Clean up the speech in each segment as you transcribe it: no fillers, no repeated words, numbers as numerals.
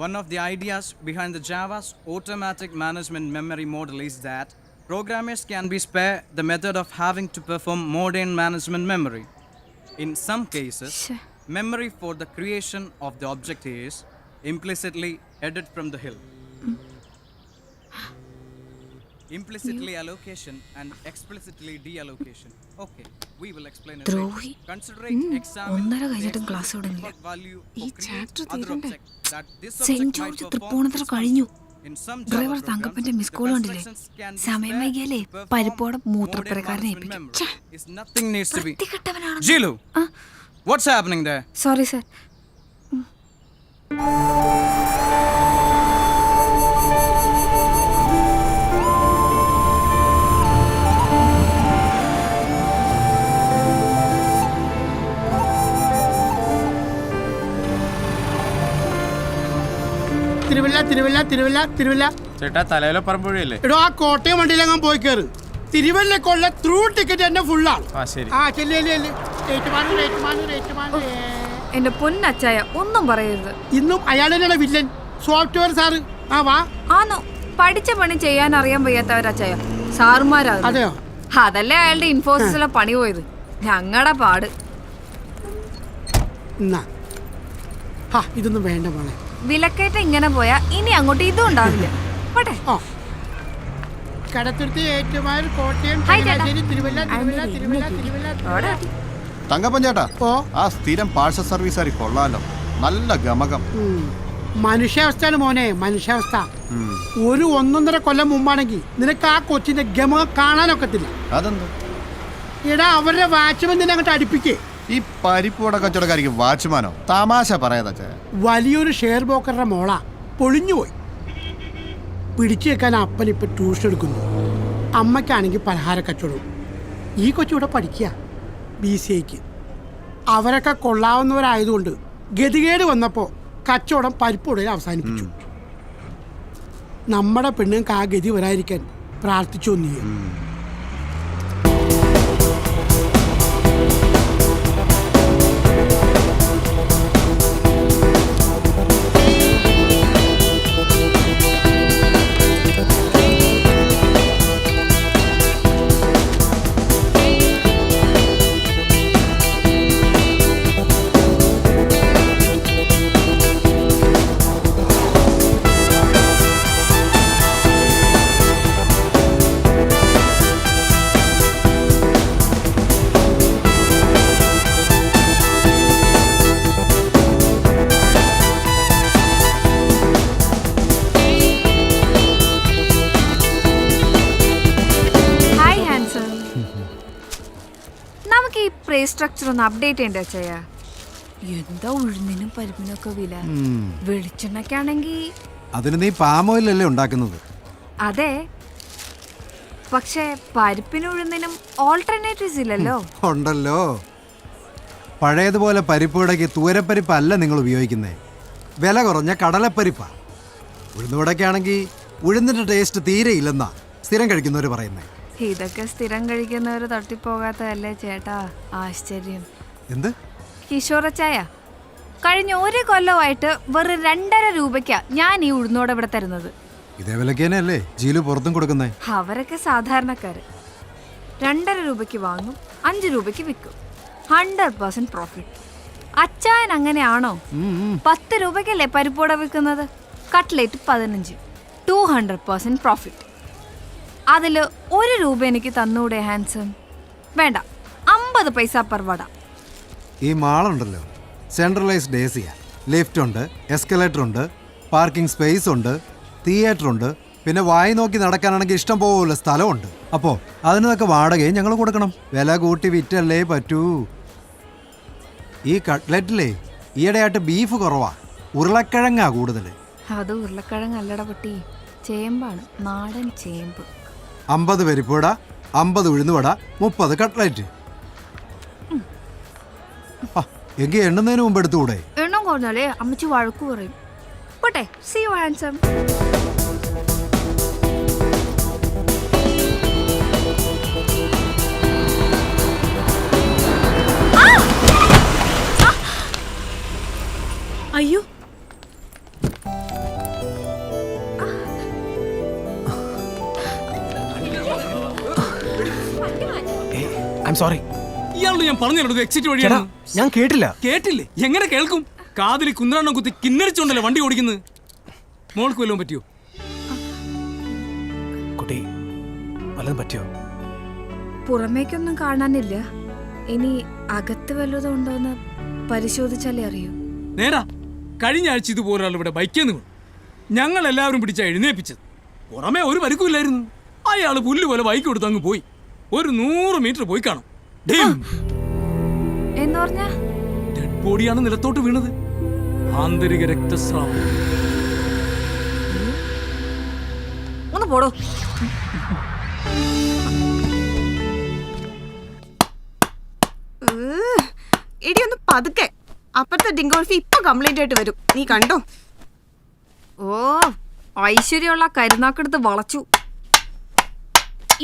One of the ideas behind the Java's automatic management memory model is that programmers can be spared the method of having to perform modern management memory. In some cases, memory for the creation of the object is implicitly added from the hill. Implicitly allocation and explicitly deallocation. Okay, we will explain it later. Considering examine value ഈ for chapter create other തീരണ്ടേ? object that this saint object might George perform Thrippunithura its കഴിഞ്ഞു. function. In some driver Java തങ്കപ്പന്റെ programs, miss the call കണ്ടില്ലേ? constructions can be സമയം spared വൈകിയാലേ to perform പരിപ്പോടെ modern മൂത്രപ്പുരക്കാരനെ management ഏൽപ്പിക്കും. memory. Is nothing needs to be. വൃത്തികെട്ടവനാണ്. Jilu, what's happening there? Sorry sir. Thiruvalla ചേട്ടാ തലയിലെ പറമ്പുഴയല്ലേ? എടോ ആ കോട്ടയം വണ്ടിയിലെങ്ങാൻ പോയി കയറ്. തിരുവല്ലക്കുള്ള ത്രൂ ടിക്കറ്റ് തന്നെ ഫുള്ളാണ്. ശരി. എന്റെ പൊന്നച്ചായ ഒന്നും പറയരുത്. ഇന്നും അയാൾ തന്നെയാണ് വില്ലൻ, സോഫ്റ്റ്വെയർ സാറ്. ആ വാ. ആണോ? പഠിച്ച പണി ചെയ്യാൻ അറിയാൻ വയ്യാത്തവരച്ചായ സാറുമാരാ. അതെയോ? അതല്ലേ അയാളുടെ ഇൻഫോസിസിലെ പണി പോയത്. ഞങ്ങളുടെ പാട്. ഇതൊന്നും വേണ്ട മോളെ. വിലക്കയറ്റം ഇങ്ങനെ പോയാ ഇനി അങ്ങോട്ട് ഇതും ഉണ്ടാവില്ല. പോട്ടെ. കടത്തുരുത്തി, ഏറ്റുമാനൂർ, കോട്ടയം, തിരുവല്ല. തങ്കപ്പൻ ചേട്ടാ, ആ സ്ഥിരം പാഴ്സൽ സർവീസ് കൊള്ളാലോ, നല്ല ഗമകം. മനുഷ്യാവസ്ഥയാണ് മോനെ, മനുഷ്യാവസ്ഥ. ഒരു 1.5 കൊല്ലം മുമ്പാണെങ്കിൽ നിനക്ക് ആ കൊച്ചിന്റെ ഗമകം കാണാനൊക്കത്തില്ല. അതെന്താ? എടാ അവരുടെ വാച്ച്മാൻ നിന്നെ അങ്ങോട്ട് അടുപ്പിക്കേ. ഈ പരിപ്പുവട കച്ചവടക്കാരിക്ക് വാച്ച്മാനോ? തമാശ പറയാ. വലിയൊരു ഷെയർ ബ്രോക്കറുടെ മോള പൊളിഞ്ഞുപോയി. പിടിച്ചു വെക്കാൻ അപ്പൻ ഇപ്പൊ ട്യൂഷൻ എടുക്കുന്നു. അമ്മയ്ക്കാണെങ്കിൽ പലഹാര കച്ചവടവും. ഈ കൊച്ചിവിടെ പഠിക്കുക BCAക്ക്. അവരൊക്കെ കൊള്ളാവുന്നവരായതുകൊണ്ട് ഗതികേട് വന്നപ്പോൾ കച്ചവടം പരിപ്പുടയിൽ അവസാനിപ്പിച്ചു. നമ്മുടെ പെണ്ണുങ്ങൾക്ക് ആ ഗതി വരാതിരിക്കാൻ പ്രാർത്ഥിച്ചു. ഒന്നിയോ സ്ട്രക്ചർ ഒന്ന് അപ്ഡേറ്റ് ചെയ്യണ്ടേ ചെയ്യാ? എന്താ ഉഴുന്നിനും പരിപ്പിനൊക്കെ വില. വെളിച്ചെണ്ണക്കാണെങ്കിൽ അതിന് നീ പാം ഓയിൽ അല്ലേ ഉണ്ടാക്കുന്നത്? അതെ, പക്ഷേ പരിപ്പിനും ഉഴുന്നിനും ഓൾട്ടർനേറ്റീവ്സ് ഇല്ലല്ലോ. ഉണ്ടല്ലോ. പഴയതുപോലെ പരിപ്പുവടയ്ക്ക് തൂരപ്പരിപ്പല്ല നിങ്ങൾ ഉപയോഗിക്കുന്നേ, വില കുറഞ്ഞ കടലപ്പരിപ്പാ. ഉഴുന്നുവടയ്ക്കാണെങ്കിൽ ഉഴുന്നിന്റെ ടേസ്റ്റ് തീരെ ഇല്ലെന്നാ സ്ഥിരം കഴിക്കുന്നവർ പറയുന്നേ. ഇതൊക്കെ സ്ഥിരം കഴിക്കുന്നവര് തട്ടിപ്പോകാത്തതല്ലേ ചേട്ടാ? ആശ്ചര്യം. എന്ത്? കിഷോറച്ചായ, കഴിഞ്ഞ 1 കൊല്ലമായിട്ട് വെറും 2.5 രൂപയ്ക്കാ ഞാൻ ഈ ഉഴുന്നോടെ ഇവിടെ തരുന്നത്. ഇതേ വിലക്കേനല്ലേ ജീലു പുറത്തും കൊടുക്കുന്നേ? അവരൊക്കെ സാധാരണക്കാര്. 2.5 രൂപയ്ക്ക് വാങ്ങും, 5 രൂപയ്ക്ക് വിൽക്കും. 100% പ്രോഫിറ്റ്. അച്ചായൻ അങ്ങനെയാണോ? 10 രൂപയ്ക്കല്ലേ പരിപ്പോട വിൽക്കുന്നത്? Cutlet 15, 200% profit. അതിൽ 1 രൂപ എനിക്ക് തന്നൂടെ ഹാൻസം? വേണ്ട, 50 പൈസ പെർ വട. ഈ മാളുണ്ടല്ലോ, സെൻട്രലൈസ്ഡ് AC, ലിഫ്റ്റ് ഉണ്ട്, എസ്കലേറ്റർ ഉണ്ട്, പാർക്കിംഗ് സ്പേസ് ഉണ്ട്, തിയേറ്റർ ഉണ്ട്, പിന്നെ വായി നോക്കി നടക്കാനാണെങ്കിൽ ഇഷ്ടം പോലെ സ്ഥലമുണ്ട്. അപ്പോൾ അതിനൊക്കെ വാടകയും ഞങ്ങൾ കൊടുക്കണം. വില കൂട്ടി വിറ്റല്ലേ പറ്റൂ. ഈ കട്ട്ലറ്റിലേ ഈയിടെയായിട്ട് ബീഫ് കുറവാ, ഉരുളക്കിഴങ്ങാ കൂടുതൽ. അത് ഉരുളക്കിഴങ്ങല്ലട പൊട്ടി, ചേമ്പാണ്, നാടൻ ചേമ്പ്. 50 പരിപ്പുവട, 50 ഉഴുന്നുവട, 30 കട്ട്ലറ്റ്. എങ്കിൽ എണ്ണുന്നതിന് മുമ്പ് എടുത്തുകൂടെ? എണ്ണം കുറഞ്ഞാലേ അമ്മച്ചി വഴക്കു പറയും. പോട്ടെ, സീ യു ഹാൻസം. അയ്യോ, സോറി. ഇയാളോട് ഞാൻ പറഞ്ഞിട്ടുണ്ട് എക്സിറ്റ് വഴിയാണ്. ഞാൻ കേട്ടില്ല. കേട്ടില്ലേ? എങ്ങനെ കേൾക്കും? കാതിൽ കുന്ത്രാണ്ണം കുത്തി കിന്നരിച്ചോണ്ടല്ലേ വണ്ടി ഓടിക്കുന്നത്. മോൾക്ക് വല്ലതും പറ്റിയോ? കുട്ടി വല്ലതും പറ്റിയോ? പുറമേക്കൊന്നും കാണാനില്ല. ഇനി അകത്ത് വല്ലതും ഉണ്ടോന്ന് പരിശോധിച്ചാലേ അറിയൂ. നേരാ, കഴിഞ്ഞ ആഴ്ച ഇതുപോലെ ഇവിടെ ബൈക്കേന്ന് വീണു. ഞങ്ങൾ എല്ലാവരും പിടിച്ച എഴുന്നേപ്പിച്ചത്. പുറമേ ഒരു പരിക്കുമില്ലായിരുന്നു. അയാൾ പുല്ല് പോലെ ബൈക്ക് കൊടുത്ത് അങ്ങ് പോയി. ഒരു 100 മീറ്റർ പോയി കാണും. എന്ന് പറഞ്ഞാ ഡെഡ് ബോഡിയാണ് നിലത്തോട്ട് വീണത്. ആന്തരിക രക്തസ്രാവം. ഒന്ന് പോടോ. എടി ഒന്ന് പതുക്കെ. അപ്പുറത്തെ ഡിങ്കോൾഫി ഇപ്പൊ കംപ്ലൈന്റ് ആയിട്ട് വരും, നീ കണ്ടോ? ഓ, ഐശ്വര്യമുള്ള കരുനാക്കെടുത്ത് വളച്ചു.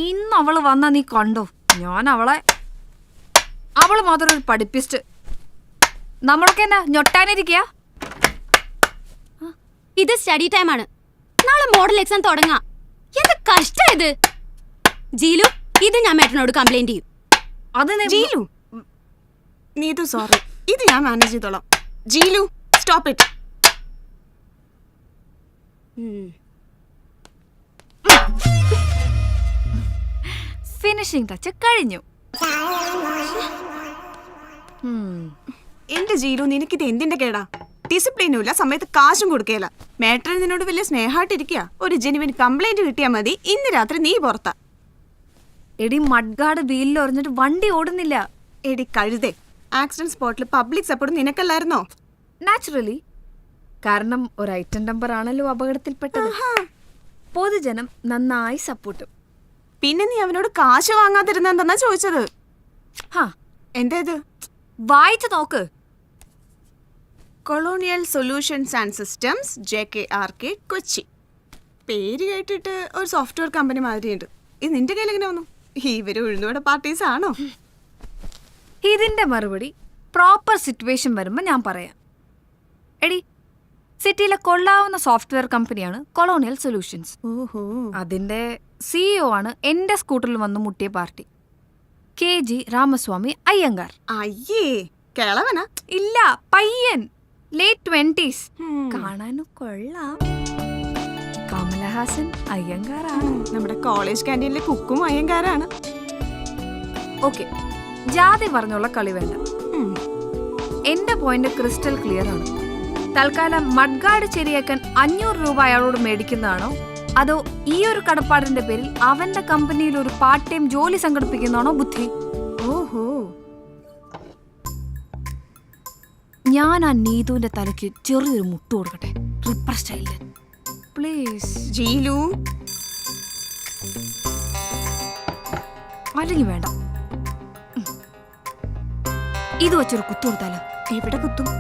ഇന്ന് അവള് വന്നാ നീ കണ്ടോ? ഞാൻ അവള് മാത്രം ഒരു പഠിപ്പിസ്റ്റ്. നമ്മളൊക്കെ എന്നാ ഞൊട്ടാനിരിക്കുക? ഇത് സ്റ്റഡി ടൈമാണ്. നാളെ മോഡൽ എക്സാം തുടങ്ങാം. എന്ത് കഷ്ടം ഇത്. ജീലു, ഇത് ഞാൻ മേട്ടനോട് കംപ്ലൈന്റ് ചെയ്യും. അത് ജീലു, നീതു സോറി, ഇത് ഞാൻ മാനേജ് ചെയ്തോളാം. ജീലു, സ്റ്റോപ്പ് ഇറ്റ്. ഫിനിഷിംഗ് ടച്ച് കഴിഞ്ഞു. എന്റെ ജീലു, നിനക്കിത് എന്തിന്റെ കേടാ? ഡിസിപ്ലിനും ഇല്ല, സമയത്ത് കാശും കൊടുക്കേല. മേട്ടർ നിന്നോട് വലിയ സ്നേഹമായിട്ടിരിക്കുക. ഒരു ജെനുവിൻ കംപ്ലൈന്റ് കിട്ടിയാൽ മതി. ഇന്ന് രാത്രി നീ പുറത്താ. എടി മഡ്ഗാർഡ് വീലിൽ ഒറിഞ്ഞിട്ട് വണ്ടി ഓടുന്നില്ല. എടി കഴുതേ, ആക്സിഡന്റ് സ്പോട്ടിൽ പബ്ലിക് സപ്പോർട്ട് നിനക്കല്ലായിരുന്നോ? നാച്ചുറലി. കാരണം ഒരു ഐറ്റം നമ്പർ ആണല്ലോ അപകടത്തിൽപ്പെട്ടത്. പൊതുജനം നന്നായി സപ്പോർട്ടും. പിന്നെ നീ അവനോട് കാശ് വാങ്ങാതിരുന്നെന്താ ചോദിച്ചത്? എന്തേത്? വായിച്ചു നോക്ക്. Colonial solutions and systems, JKRK, Kochi. പേര് കേട്ടിട്ട് ഒരു സോഫ്റ്റ്വെയർ കമ്പനി മാതിരിയുണ്ട്. ഇത് നിന്റെ കയ്യിൽ എങ്ങനെ വന്നു? ഇവര് ഉഴുന്നുവട പാർട്ടീസ് ആണോ? ഇതിന്റെ മറുപടി പ്രോപ്പർ സിറ്റുവേഷൻ വരുമ്പോൾ ഞാൻ പറയാം. എടി, സിറ്റിയിലെ കൊള്ളാവുന്ന സോഫ്റ്റ്വെയർ കമ്പനിയാണ് കൊളോണിയൽ സൊല്യൂഷൻസ്. അതിന്റെ CEO ആണ് എന്റെ സ്കൂട്ടറിൽ വന്ന് മുട്ടിയ പാർട്ടി, KG രാമസ്വാമി അയ്യങ്കാർ. അയ്യേ, കിളവനാ? ഇല്ല, പയ്യൻ, ലേറ്റ് 20s. കാണാനും കൊള്ളാം. കമലഹാസൻ അയ്യങ്കാറാണ്. നമ്മുടെ കോളേജ് ക്യാൻറ്റീനിലെ കുക്കും അയ്യങ്കാരാണ്. ഓക്കെ, ജാതി പറഞ്ഞുള്ള കളി വേണ്ട. എന്റെ പോയിന്റ് ക്രിസ്റ്റൽ ക്ലിയർ ആണ്. തൽക്കാലം മഡ്ഗാർഡ് ശരിയാക്കാൻ 500 രൂപ അയാളോട് മേടിക്കുന്നതാണോ, അതോ ഈ ഒരു കടപ്പാടിന്റെ പേരിൽ അവന്റെ കമ്പനിയിൽ ഒരു പാർട്ട് ടൈം ജോലി സംഘടിപ്പിക്കുന്നതാണോ ബുദ്ധി? ഓഹോ, ഞാൻ ആ നീതുവിന്റെ തലയ്ക്ക് ചെറിയൊരു മുട്ട് കൊടുക്കട്ടെ, റിപ്പർ സ്റ്റൈലിൽ പ്ലീസ്. ജീലു, അല്ലെങ്കിൽ വേണ്ട, ഇത് വെച്ചൊരു കുത്തു കൊടുത്താലോ? എവിടെ കുത്തും?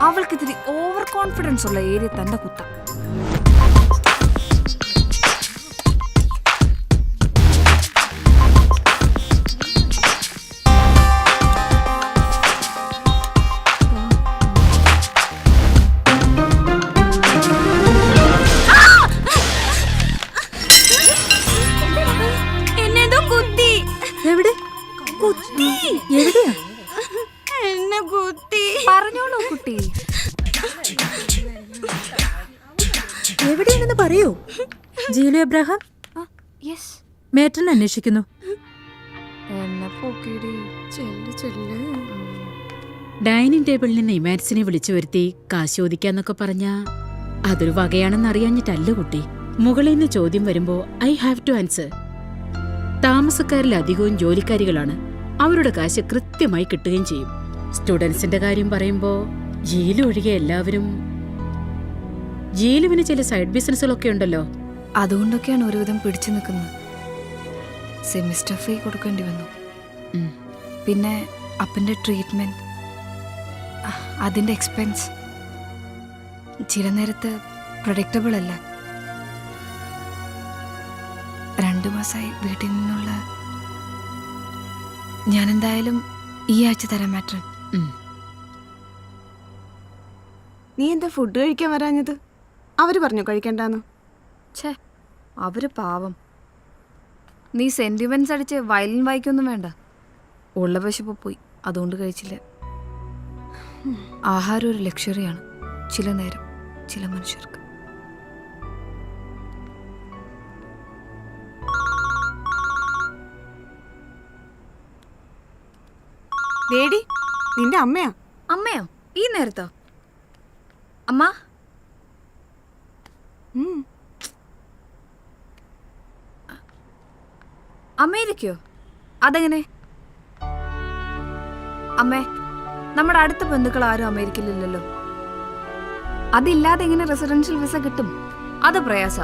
അവൾക്ക് ഇത്തിരി ഓവർ കോൺഫിഡൻസ് ഉള്ള ഏരിയ തന്നെ കുത്താം. എന്നെന്തോ കുത്തി. എവിടെ കുത്തി? എവിടെയാ? എന്നെ കുത്തി. പറഞ്ഞോളൂ കുട്ടി. എവിടെയാണെന്ന് പറയൂ. ജീലു എബ്രഹാം, യെസ്, മേട്ടൻ അന്വേഷിക്കുന്നു. എന്നെ പോക്കിടി. ചെല്ല് ചെല്ല്. ഡൈനിങ് ടേബിളിൽ നിന്ന് ഇമാൻസിനെ വിളിച്ചു വരുത്തി കാശ് ചോദിക്കാന്നൊക്കെ പറഞ്ഞാ അതൊരു വകയാണെന്ന് അറിയാഞ്ഞിട്ടല്ല കുട്ടി. മുകളിൽ നിന്ന് ചോദ്യം വരുമ്പോ ഐ ഹാവ് ടു ആൻസർ. താമസക്കാരിൽ അധികവും ജോലിക്കാരികളാണ്. അവരുടെ കാശ് കൃത്യമായി കിട്ടുകയും ചെയ്യും. സ്റ്റുഡൻസിന്റെ കാര്യം പറയുമ്പോ ജീലു ഒഴികെ എല്ലാവരും. ജീലുവിന് ചില സൈഡ് ബിസിനസ്സുകളൊക്കെ ഉണ്ടല്ലോ. അതുകൊണ്ടൊക്കെയാണ് ഒരുവിധം പിടിച്ചു നിൽക്കുന്നത്. സെമിസ്റ്റർ ഫീ കൊടുക്കേണ്ടി വന്നു. പിന്നെ അപ്പൻ്റെ ട്രീറ്റ്മെന്റ്, അതിൻ്റെ എക്സ്പെൻസ് ചില നേരത്ത് പ്രഡിക്റ്റബിൾ അല്ല. 2 മാസമായി വീട്ടിൽ നിന്നുള്ള. ഞാൻ എന്തായാലും ഈ ആഴ്ച തരാം മാട്രൻ. നീ എന്താ ഫുഡ് കഴിക്കാൻ വരാഞ്ഞത്? അവര് പറഞ്ഞു കഴിക്കണ്ടെന്ന്. ഛേ, അവര് പാവം. നീ സെന്റിമെന്റ്സ് അടിച്ച് വയലിൻ വായിക്കൊന്നും വേണ്ട. ഉള്ള വിശപ്പ് പോയി, അതുകൊണ്ട് കഴിച്ചില്ല. ആഹാരം ഒരു ലക്ഷറിയാണ് ചില നേരം ചില മനുഷ്യർക്ക്. ലേഡി, നിന്റെ അമ്മയാ? അമ്മയോ? ഈ നേരത്തോ? അമ്മ, അമേരിക്കയോ? അതെങ്ങനെ? അമ്മേ, നമ്മുടെ അടുത്ത ബന്ധുക്കൾ ആരും അമേരിക്കയിലില്ലല്ലോ. അതില്ലാതെ എങ്ങനെ റെസിഡൻഷ്യൽ വിസ കിട്ടും? അത് പ്രയാസ.